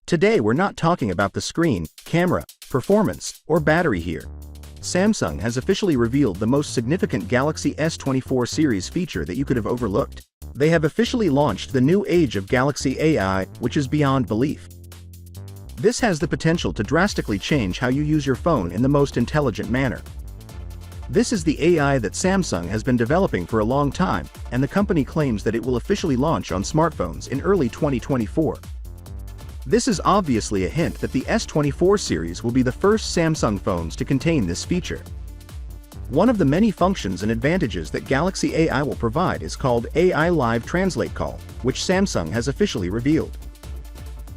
Today we're not talking about the screen, camera, performance, or battery here. Samsung has officially revealed the most significant Galaxy S24 series feature that you could have overlooked. They have officially launched the new age of Galaxy AI, which is beyond belief. This has the potential to drastically change how you use your phone in the most intelligent manner. This is the AI that Samsung has been developing for a long time, and the company claims that it will officially launch on smartphones in early 2024. This is obviously a hint that the S24 series will be the first Samsung phones to contain this feature. One of the many functions and advantages that Galaxy AI will provide is called AI Live Translate Call, which Samsung has officially revealed.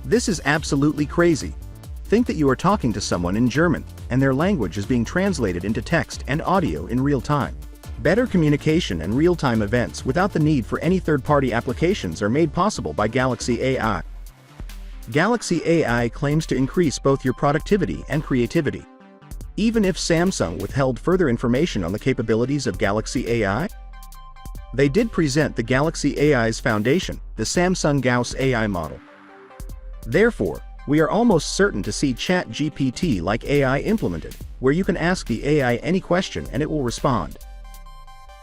This is absolutely crazy. Think that you are talking to someone in German, and their language is being translated into text and audio in real time. Better communication and real-time events without the need for any third-party applications are made possible by Galaxy AI. Galaxy AI claims to increase both your productivity and creativity. Even if Samsung withheld further information on the capabilities of Galaxy AI, they did present the Galaxy AI's foundation, the Samsung Gauss AI model. Therefore, we are almost certain to see ChatGPT-like AI implemented, where you can ask the AI any question and it will respond.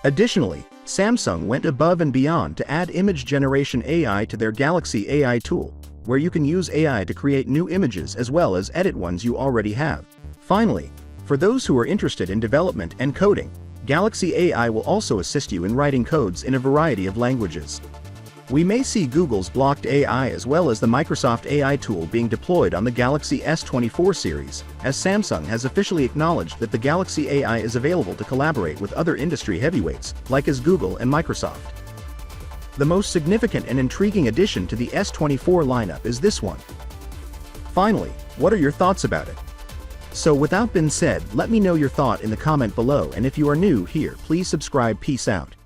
Additionally, Samsung went above and beyond to add image generation AI to their Galaxy AI tool, where you can use AI to create new images as well as edit ones you already have. Finally, for those who are interested in development and coding, Galaxy AI will also assist you in writing codes in a variety of languages. We may see Google's blocked AI as well as the Microsoft AI tool being deployed on the Galaxy S24 series, as Samsung has officially acknowledged that the Galaxy AI is available to collaborate with other industry heavyweights, like as Google and Microsoft. The most significant and intriguing addition to the S24 lineup is this one. Finally, what are your thoughts about it? So without being said, let me know your thought in the comment below, and if you are new here, please subscribe. Peace out.